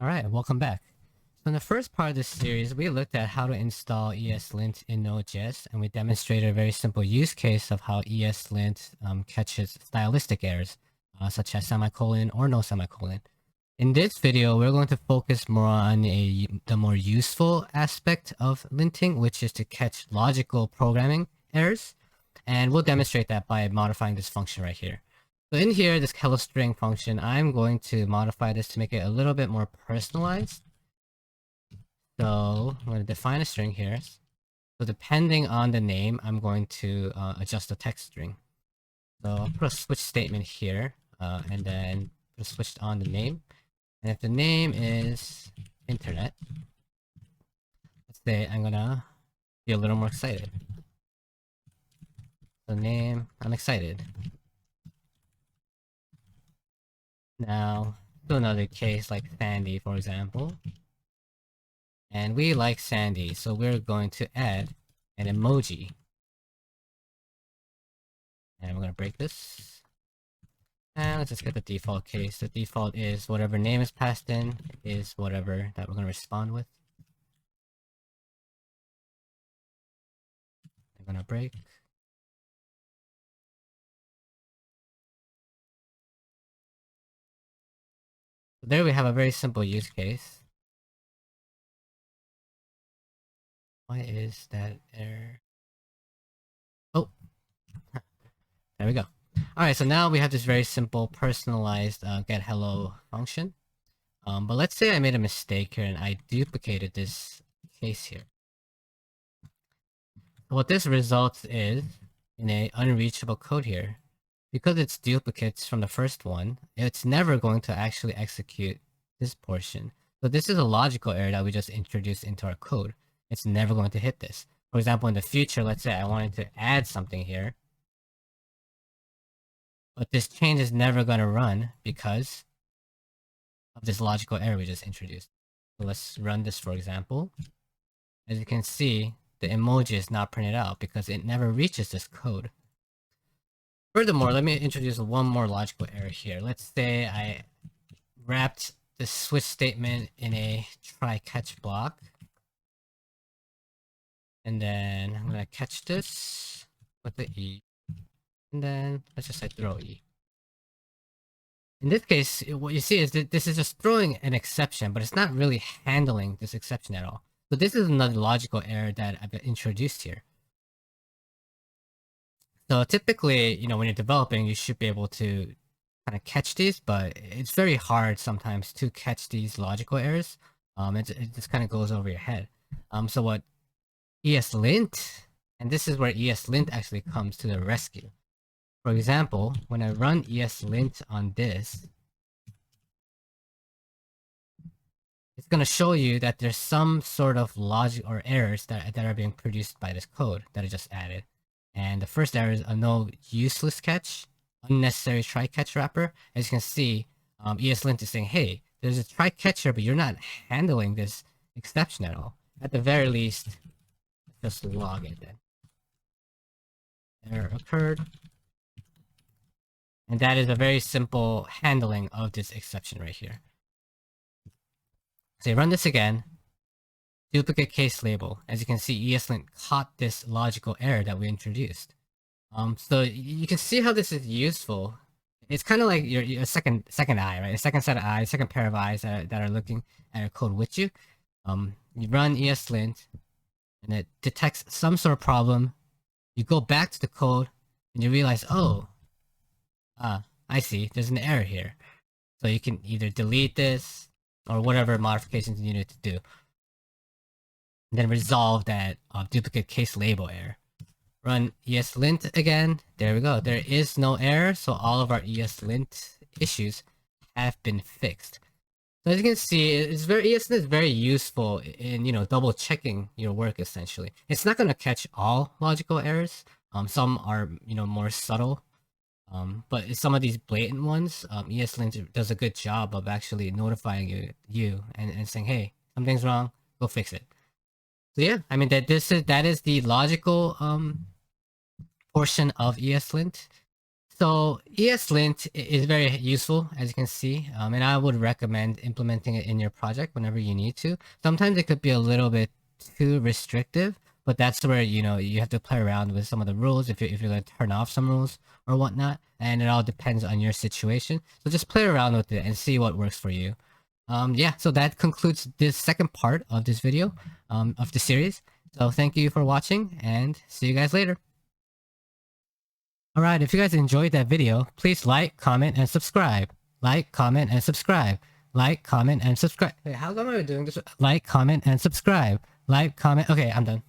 Alright, welcome back. So in the first part of this series, we looked at how to install ESLint in Node.js, and we demonstrated a very simple use case of how ESLint catches stylistic errors, such as semicolon or no semicolon. In this video, we're going to focus more on the more useful aspect of linting, which is to catch logical programming errors, and we'll demonstrate that by modifying this function right here. So in here, this hello string function, I'm going to modify this to make it a little bit more personalized. So I'm going to define a string here. So depending on the name, I'm going to adjust the text string. So I'll put a switch statement here, and then put a switch on the name. And if the name is internet, let's say I'm gonna be a little more excited. So name, I'm excited. Now, do another case like Sandy, for example. And we like Sandy, so we're going to add an emoji. And we're going to break this. And let's just get the default case. The default is whatever name is passed in is whatever that we're going to respond with. I'm going to break. So there we have a very simple use case. Why is that error? Oh, there we go. Alright, so now we have this very simple personalized get hello function. But let's say I made a mistake here and I duplicated this case here. What this results is in a unreachable code here. Because it's duplicates from the first one, it's never going to actually execute this portion. So this is a logical error that we just introduced into our code. It's never going to hit this. For example, in the future, let's say I wanted to add something here. But this change is never going to run because of this logical error we just introduced. So let's run this, for example. As you can see, the emoji is not printed out because it never reaches this code. Furthermore, let me introduce one more logical error here. Let's say I wrapped the switch statement in a try-catch block. And then I'm going to catch this with the E. And then let's just say throw E. In this case, what you see is that this is just throwing an exception, but it's not really handling this exception at all. So this is another logical error that I've introduced here. So typically, when you're developing, you should be able to kind of catch these, but it's very hard sometimes to catch these logical errors. It just kind of goes over your head. So what ESLint, and this is where ESLint actually comes to the rescue. For example, when I run ESLint on this, it's going to show you that there's some sort of logic or errors that are being produced by this code that I just added. And the first error is a no useless catch, unnecessary try catch wrapper. As you can see, ESLint is saying, hey, there's a try catcher, but you're not handling this exception at all. At the very least, just log it then. Error occurred. And that is a very simple handling of this exception right here. So you run this again. Duplicate case label. As you can see, ESLint caught this logical error that we introduced. So you can see how this is useful. It's kind of like your second eye, right? A second set of eyes, second pair of eyes that are looking at your code with you. You run ESLint, and it detects some sort of problem. You go back to the code, and you realize, oh, I see, there's an error here. So you can either delete this or whatever modifications you need to do. And then resolve that duplicate case label error. Run ESLint again. There we go. There is no error, so all of our ESLint issues have been fixed. So as you can see, ESLint is very useful in double checking your work essentially. It's not going to catch all logical errors. Some are more subtle. But some of these blatant ones, ESLint does a good job of actually notifying you and saying, hey, something's wrong, go fix it. So yeah, I mean that is the logical portion of ESLint. So ESLint is very useful, as you can see, and I would recommend implementing it in your project whenever you need to. Sometimes it could be a little bit too restrictive, but that's where you have to play around with some of the rules if you're going to turn off some rules or whatnot, and it all depends on your situation. So just play around with it and see what works for you. Yeah, so that concludes this second part of this video of the series. So thank you for watching, and see you guys later. Alright, if you guys enjoyed that video, please like, comment, and subscribe. Like, comment, and subscribe. Like, comment, and subscribe. Wait, how come I'm doing this? Like, comment, and subscribe. Like, comment. Okay, I'm done.